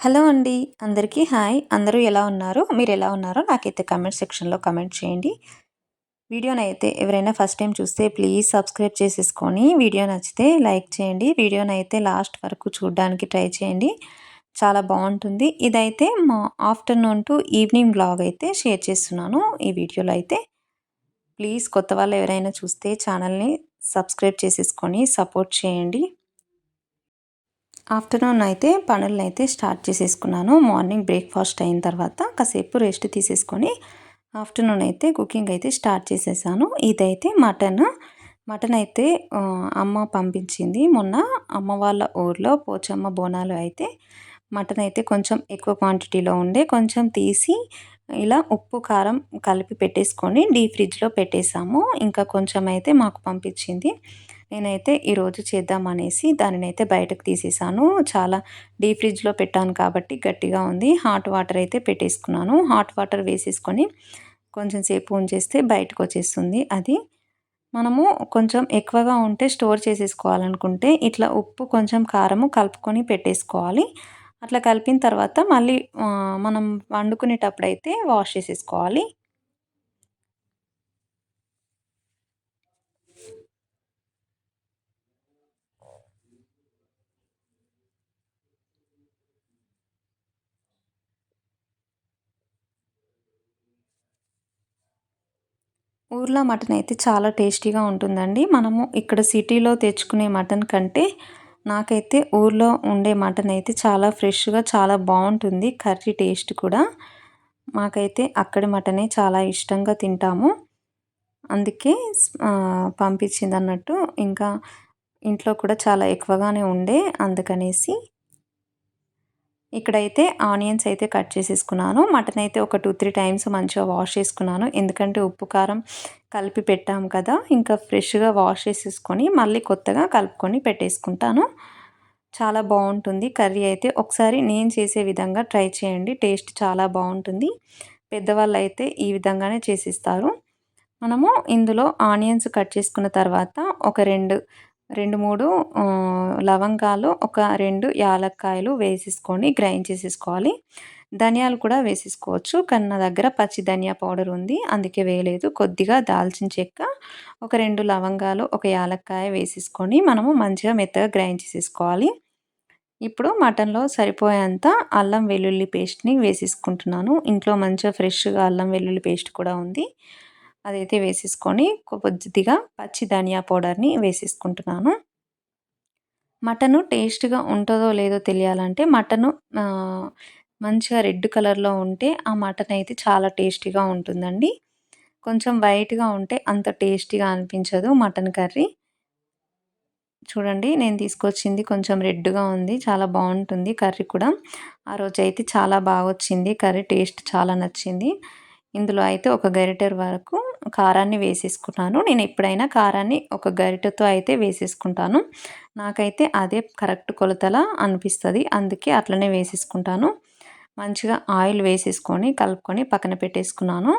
Hello అండి. అందరికీ hi. అందరూ ఎలా ఉన్నారు? మీరెలా ఉన్నారో నాకైతే కామెంట్ సెక్షన్‌లో కామెంట్ చేయండి. వీడియోనైతే ఎవరైనా ఫస్ట్ టైమ్ చూస్తే ప్లీజ్ సబ్స్క్రైబ్ చేసేసుకొని, వీడియో నచ్చితే లైక్ చేయండి. వీడియోనైతే లాస్ట్ వరకు చూడడానికి ట్రై చేయండి. చాలా బావుంటుంది. ఇదైతే మా ఆఫ్టర్‌నూన్ టు ఈవినింగ్ వ్లాగ్ అయితే షేర్ చేస్తున్నాను ఈ వీడియోలో అయితే. ప్లీజ్ కొత్త వాళ్ళు ఎవరైనా చూస్తే ఛానల్‌ని సబ్స్క్రైబ్ చేసేసుకొని సపోర్ట్ చేయండి. ఆఫ్టర్‌నూన్ అయితే పనులనైతే స్టార్ట్ చేసేసుకున్నాను. మార్నింగ్ బ్రేక్‌ఫాస్ట్ అయిన తర్వాత కాసేపు రెస్ట్ తీసేసుకొని ఆఫ్టర్‌నూన్ అయితే కుకింగ్ అయితే స్టార్ట్ చేసేసాను. ఇదైతే మటన్. మటన్ అయితే అమ్మ పంపించింది. మొన్న అమ్మ వాళ్ళ ఊర్లో పోచమ్మ బోనాలు అయితే మటన్ అయితే కొంచెం ఎక్కువ క్వాంటిటీలో ఉండే కొంచెం తీసి ఇలా ఉప్పు, కారం కలిపి పెట్టేసుకొని డీప్ ఫ్రిడ్జ్‌లో పెట్టేసాము. ఇంకా కొంచెం అయితే మాకు పంపించింది. నేనైతే ఈరోజు చేద్దామనేసి దానినైతే బయటకు తీసేసాను. చాలా డీప్ ఫ్రిడ్జ్‌లో పెట్టాను కాబట్టి గట్టిగా ఉంది. హాట్ వాటర్ అయితే పెట్టేసుకున్నాను. హాట్ వాటర్ వేసేసుకొని కొంచెం సేపు ఉంచేస్తే బయటకొచ్చేస్తుంది అది. మనము కొంచెం ఎక్కువగా ఉంటే స్టోర్ చేసేసుకోవాలనుకుంటే ఇట్లా ఉప్పు, కొంచెం కారము కలుపుకొని పెట్టేసుకోవాలి. అట్లా కలిపిన తర్వాత మళ్ళీ మనం వండుకునేటప్పుడైతే వాష్ చేసేసుకోవాలి. ఊర్లో మటన్ అయితే చాలా టేస్టీగా ఉంటుందండి. మనము ఇక్కడ సిటీలో తెచ్చుకునే మటన్ కంటే నాకైతే ఊర్లో ఉండే మటన్ అయితే చాలా ఫ్రెష్‌గా చాలా బావుంటుంది. కర్రీ టేస్ట్ కూడా. మాకైతే అక్కడి మటనే చాలా ఇష్టంగా తింటాము. అందుకే పంపించిందన్నట్టు. ఇంకా ఇంట్లో కూడా చాలా ఎక్కువగానే ఉండే అందుకనేసి ఇక్కడైతే ఆనియన్స్ అయితే కట్ చేసేసుకున్నాను. మటన్ అయితే ఒక 2, 3 టైమ్స్ మంచిగా వాష్ చేసుకున్నాను. ఎందుకంటే ఉప్పు, కారం కలిపి పెట్టాము కదా! ఇంకా ఫ్రెష్‌గా వాష్ చేసేసుకొని మళ్ళీ కొత్తగా కలుపుకొని పెట్టేసుకుంటాను. చాలా బావుంటుంది కర్రీ అయితే. ఒకసారి నేను చేసే విధంగా ట్రై చేయండి. టేస్ట్ చాలా బావుంటుంది. పెద్దవాళ్ళైతే ఈ విధంగానే చేసిస్తారు. మనము ఇందులో ఆనియన్స్ కట్ చేసుకున్న తర్వాత ఒక 3 లవంగాలు, ఒక 2 యాలక్కాయలు వేసేసుకొని గ్రైండ్ చేసేసుకోవాలి. ధనియాలు కూడా వేసేసుకోవచ్చు. కానీ నా దగ్గర పచ్చి ధనియా పౌడర్ ఉంది. అందుకే వేయలేదు. కొద్దిగా దాల్చిన చెక్క, ఒక 2 లవంగాలు, ఒక యాలక్కాయ వేసేసుకొని మనము మంచిగా మెత్తగా గ్రైండ్ చేసేసుకోవాలి. ఇప్పుడు మటన్‌లో సరిపోయేంత అల్లం వెల్లుల్లి పేస్ట్‌ని వేసేసుకుంటున్నాను. ఇంట్లో మంచిగా ఫ్రెష్‌గా అల్లం వెల్లుల్లి పేస్ట్ కూడా ఉంది. అదైతే వేసేసుకొని కొద్దిగా పచ్చి ధనియా పౌడర్‌ని వేసేసుకుంటున్నాను. మటను టేస్ట్‌గా ఉంటదో లేదో తెలియాలంటే మటను ఆహ్, మంచిగా రెడ్ కలర్‌లో ఉంటే ఆ మటన్ అయితే చాలా టేస్టీగా ఉంటుందండి. కొంచెం వైట్‌గా ఉంటే అంత టేస్టీగా అనిపించదు మటన్ కర్రీ. చూడండి నేను తీసుకొచ్చింది కొంచెం రెడ్‌గా ఉంది. చాలా బావుంటుంది కర్రీ కూడా. ఆ రోజైతే చాలా బాగొచ్చింది కర్రీ టేస్ట్ చాలా నచ్చింది. ఇందులో అయితే ఒక గరిటెడు వరకు కారాన్ని వేసేసుకున్నాను. నేను ఎప్పుడైనా కారాన్ని ఒక గరిటెతో అయితే వేసేసుకుంటాను. నాకైతే అదే కరెక్ట్ కొలతలా అనిపిస్తది. అందుకే అట్లనే వేసేసుకుంటాను. మంచిగా ఆయిల్ వేసేసుకొని కలుపుకొని పక్కన పెట్టేసుకున్నాను.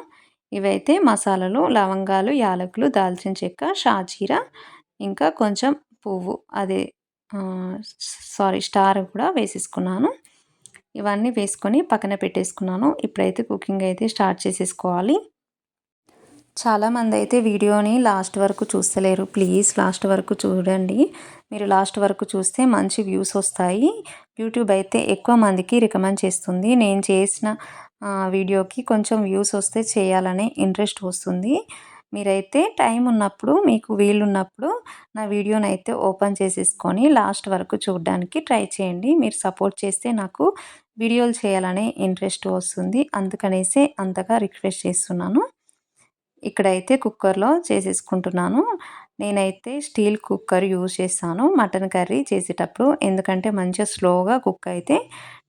ఇవైతే మసాలాలు, లవంగాలు, యాలకులు, దాల్చిన చెక్క, షాజీరా ఇంకా కొంచెం పువ్వు అదే ఆహ్, స్టార్ కూడా వేసేసుకున్నాను. ఇవన్నీ వేసుకొని పక్కన పెట్టేసుకున్నాను. ఇప్పుడైతే కుకింగ్ అయితే స్టార్ట్ చేసేసుకోవాలి. చాలామందైతే వీడియోని లాస్ట్ వరకు చూస్తలేరు. ప్లీజ్ లాస్ట్ వరకు చూడండి. మీరు లాస్ట్ వరకు చూస్తే మంచి వ్యూస్ వస్తాయి. యూట్యూబ్ అయితే ఎక్కువ మందికి రికమెండ్ చేస్తుంది. నేను చేసిన వీడియోకి కొంచెం వ్యూస్ వస్తే చేయాలనే ఇంట్రెస్ట్ వస్తుంది. మీరైతే టైం ఉన్నప్పుడు మీకు వీలున్నప్పుడు నా వీడియోనైతే ఓపెన్ చేసేసుకొని లాస్ట్ వరకు చూడడానికి ట్రై చేయండి. మీరు సపోర్ట్ చేస్తే నాకు వీడియోలు చేయాలనే ఇంట్రెస్ట్ వస్తుంది. అందుకనేసే అంతగా రిక్వెస్ట్ చేస్తున్నాను. ఇక్కడైతే కుక్కర్‌లో చేసేసుకుంటున్నాను. నేనైతే స్టీల్ కుక్కర్ యూజ్ చేస్తాను మటన్ కర్రీ చేసేటప్పుడు. ఎందుకంటే మంచిగా స్లోగా కుక్ అయితే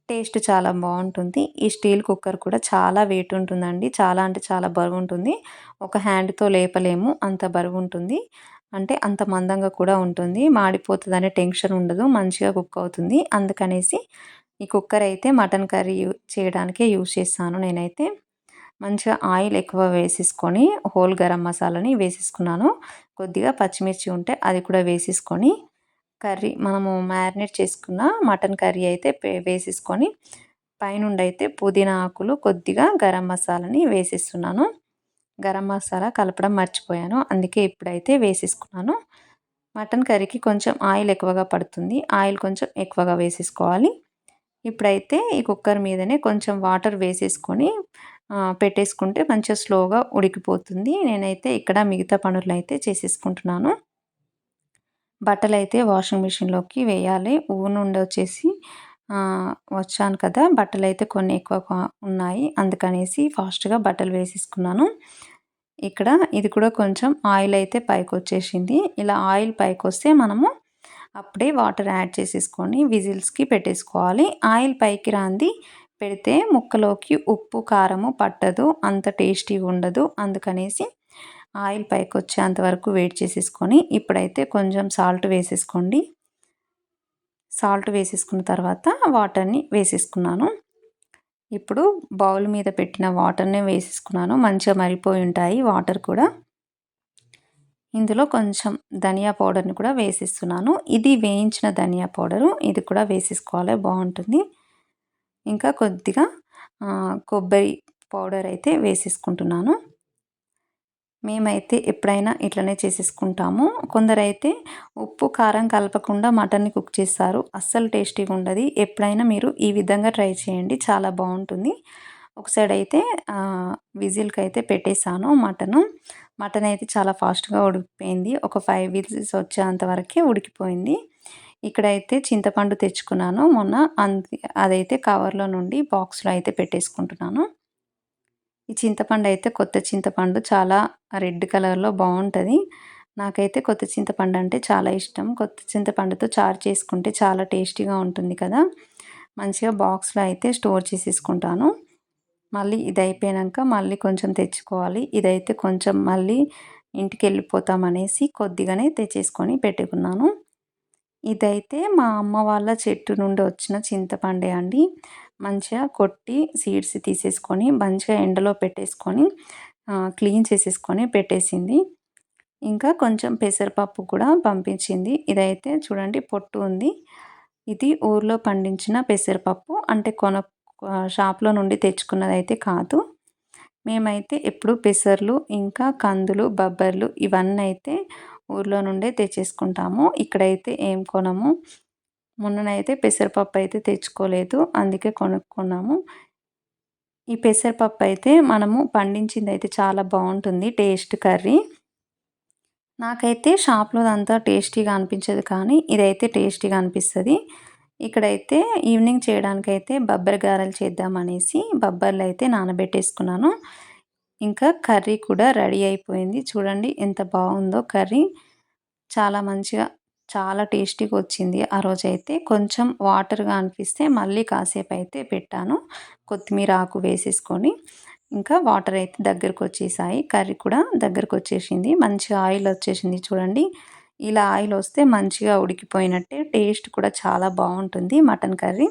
టేస్ట్ చాలా బావుంటుంది. ఈ స్టీల్ కుక్కర్ కూడా చాలా వెయిట్ ఉంటుందండి. చాలా అంటే చాలా బరువుంటుంది. ఒక హ్యాండ్‌తో లేపలేము అంత బరువుంటుంది. అంటే అంత మందంగా కూడా ఉంటుంది. మాడిపోతదనే టెన్షన్ ఉండదు. మంచిగా కుక్ అవుతుంది. అందుకనేసి ఈ కుక్కర్ అయితే మటన్ కర్రీ చేయడానికే యూజ్ చేస్తాను నేనైతే. మంచిగా ఆయిల్ ఎక్కువ వేసేసుకొని హోల్ గరం మసాలాని వేసేసుకున్నాను. కొద్దిగా పచ్చిమిర్చి ఉంటే అది కూడా వేసేసుకొని కర్రీ మనము మ్యారినేట్ చేసుకున్న మటన్ కర్రీ అయితే వేసేసుకొని పైనుండి అయితే పుదీనా ఆకులు కొద్దిగా గరం మసాలాని వేసేస్తున్నాను. గరం మసాలా కలపడం మర్చిపోయాను. అందుకే ఇప్పుడైతే వేసేసుకున్నాను. మటన్ కర్రీకి కొంచెం ఆయిల్ ఎక్కువగా పడుతుంది. ఆయిల్ కొంచెం ఎక్కువగా వేసేసుకోవాలి. ఇప్పుడైతే ఈ కుక్కర్ మీదనే కొంచెం వాటర్ వేసేసుకొని పెట్టేసుకుంటే మంచిగా స్లోగా ఉడికిపోతుంది. నేనైతే ఇక్కడ మిగతా పనులైతే చేసేసుకుంటున్నాను. బట్టలైతే వాషింగ్ మిషన్‌లోకి వేయాలి. ఊరు నుండి వచ్చాను కదా! బట్టలైతే కొన్ని ఎక్కువగా ఉన్నాయి. అందుకనేసి ఫాస్ట్‌గా బట్టలు వేసేసుకున్నాను. ఇక్కడ ఇది కూడా కొంచెం ఆయిల్ అయితే పైకొచ్చేసింది. ఇలా ఆయిల్ పైకొస్తే మనము అప్పుడే వాటర్ యాడ్ చేసేసుకొని విజిల్స్‌కి పెట్టేసుకోవాలి. ఆయిల్ పైకి రాంది పెడితే ముక్కలోకి ఉప్పు, కారము పట్టదు. అంత టేస్టీగా ఉండదు. అందుకనేసి ఆయిల్ పైకొచ్చేంత వరకు వెయిట్ చేసేసుకొని ఇప్పుడైతే కొంచెం సాల్ట్ వేసేసుకోండి. సాల్ట్ వేసేసుకున్న తర్వాత వాటర్‌ని వేసేసుకున్నాను. ఇప్పుడు బౌల్ మీద పెట్టిన వాటర్‌నే వేసేసుకున్నాను. మంచిగా మరిగిపోయి ఉంటాయి వాటర్ కూడా. ఇందులో కొంచెం ధనియా పౌడర్‌ని కూడా వేసేస్తున్నాను. ఇది వేయించిన ధనియా పౌడరు. ఇది కూడా వేసేసుకోవాలి బావుంటుంది. ఇంకా కొద్దిగా కొబ్బరి పౌడర్ అయితే వేసేసుకుంటున్నాను. మేమైతే ఎప్పుడైనా ఇట్లనే చేసేసుకుంటాము. కొందరైతే ఉప్పు, కారం కలపకుండా మటన్‌ని కుక్ చేస్తారు. అస్సలు టేస్టీగా ఉండదు. ఎప్పుడైనా మీరు ఈ విధంగా ట్రై చేయండి. చాలా బావుంటుంది. ఒక సైడ్ అయితే విజిల్‌కైతే పెట్టేసాను మటను. మటన్ అయితే చాలా ఫాస్ట్‌గా ఉడికిపోయింది. ఒక 5 విజిల్స్ వచ్చేంత వరకే ఉడికిపోయింది. ఇక్కడైతే చింతపండు తెచ్చుకున్నాను మొన్న. అదైతే కవర్‌లో నుండి బాక్స్‌లో అయితే పెట్టేసుకుంటున్నాను. ఈ చింతపండు అయితే కొత్త చింతపండు చాలా రెడ్ కలర్‌లో బావుంటది. నాకైతే కొత్త చింతపండు అంటే చాలా ఇష్టం. కొత్త చింతపండుతో చారు చేసుకుంటే చాలా టేస్టీగా ఉంటుంది కదా! మంచిగా బాక్స్‌లో అయితే స్టోర్ చేసేసుకుంటాను. మళ్ళీ ఇది అయిపోయినంక మళ్ళీ కొంచెం తెచ్చుకోవాలి. ఇదైతే కొంచెం మళ్ళీ ఇంటికెళ్ళిపోతామనేసి కొద్దిగానే తెచ్చేసుకొని పెట్టుకున్నాను. ఇదైతే మా అమ్మ వాళ్ళ చెట్టు నుండి వచ్చిన చింతపండే అండి. మంచిగా కొట్టి సీడ్స్ తీసేసుకొని మంచిగా ఎండలో పెట్టేసుకొని క్లీన్ చేసేసుకొని పెట్టేసింది. ఇంకా కొంచెం పెసరపప్పు కూడా పంపించింది. ఇదైతే చూడండి పొట్టు ఉంది. ఇది ఊర్లో పండించిన పెసరపప్పు. అంటే షాప్‌లో నుండి తెచ్చుకున్నదైతే కాదు. మేమైతే ఎప్పుడు పెసర్లు, ఇంకా కందులు, బబ్బర్లు ఇవన్నీ అయితే ఊర్లో నుండే తెచ్చేసుకుంటాము. ఇక్కడైతే ఏం కొనము. మొన్ననైతే పెసరపప్పు అయితే తెచ్చుకోలేదు. అందుకే కొనుక్కున్నాము. ఈ పెసరపప్పు అయితే మనము పండించిందయితే చాలా బావుంటుంది టేస్ట్ కర్రీ. నాకైతే షాప్‌లోదంతా టేస్టీగా అనిపించదు కానీ, ఇదైతే టేస్టీగా అనిపిస్తది. ఇక్కడైతే ఈవినింగ్ చేయడానికైతే బబ్బెర గారెలు చేద్దామనేసి బబ్బర్లయితే నానబెట్టేసుకున్నాను. ఇంకా కర్రీ కూడా రెడీ అయిపోయింది. చూడండి ఎంత బావుందో కర్రీ. చాలా మంచిగా చాలా టేస్టీగా వచ్చింది ఆ రోజైతే. కొంచెం వాటర్‌గా అనిపిస్తే మళ్ళీ కాసేపయితే పెట్టాను. కొత్తిమీర ఆకు వేసేసుకొని. ఇంకా వాటర్ అయితే దగ్గరకొచ్చేసాయి. కర్రీ కూడా దగ్గరకొచ్చేసింది. మంచిగా ఆయిల్ వచ్చేసింది చూడండి. ఇలా ఆయిల్ వస్తే మంచిగా ఉడికిపోయినట్టే. టేస్ట్ కూడా చాలా బావుంటుంది మటన్ కర్రీ.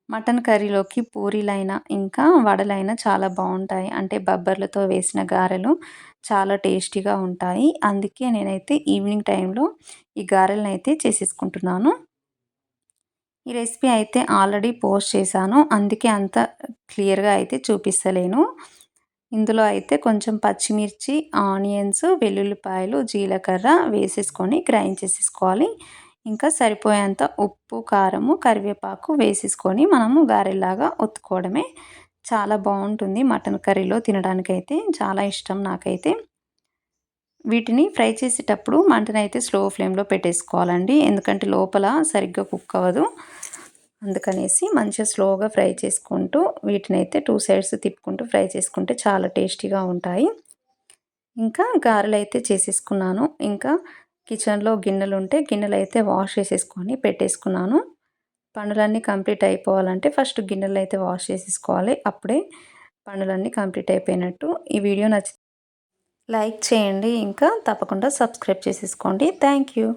మటన్ కర్రీలోకి పూరీలైనా, ఇంకా వడలైనా చాలా బావుంటాయి. అంటే బబ్బర్లతో వేసిన గారెలు చాలా టేస్టీగా ఉంటాయి. అందుకే నేనైతే ఈవినింగ్ టైంలో ఈ గారెలనైతే చేసేసుకుంటున్నాను. ఈ రెసిపీ అయితే ఆల్రెడీ పోస్ట్ చేశాను. అందుకే అంత క్లియర్‌గా అయితే చూపిస్తలేను. ఇందులో అయితే కొంచెం పచ్చిమిర్చి, ఆనియన్స్, వెల్లుల్లిపాయలు, జీలకర్ర వేసేసుకొని గ్రైండ్ చేసేసుకోవాలి. ఇంకా సరిపోయేంత ఉప్పు, కారము, కరివేపాకు వేసేసుకొని మనము గారెల్లాగా ఒత్తుకోవడమే. చాలా బావుంటుంది మటన్ కర్రీలో తినడానికైతే. చాలా ఇష్టం నాకైతే. వీటిని ఫ్రై చేసేటప్పుడు మంటనైతే స్లో ఫ్లేమ్‌లో పెట్టేసుకోవాలండి. ఎందుకంటే లోపల సరిగ్గా కుక్ అవ్వదు. అందుకనేసి మంచిగా స్లోగా ఫ్రై చేసుకుంటూ వీటినైతే 2 సైడ్స్ తిప్పుకుంటూ ఫ్రై చేసుకుంటే చాలా టేస్టీగా ఉంటాయి. ఇంకా గారెలైతే చేసేసుకున్నాను. ఇంకా కిచెన్‌లో గిన్నెలుంటే గిన్నెలైతే వాష్ చేసేసుకొని పెట్టేసుకున్నాను. పనులన్నీ కంప్లీట్ అయిపోవాలంటే ఫస్ట్ గిన్నెలైతే వాష్ చేసేసుకోవాలి. అప్పుడే పనులన్నీ కంప్లీట్ అయిపోయినట్టు. ఈ వీడియో లైక్ చేయండి. ఇంకా తప్పకుండా సబ్స్క్రైబ్ చేసేసుకోండి. Thank you.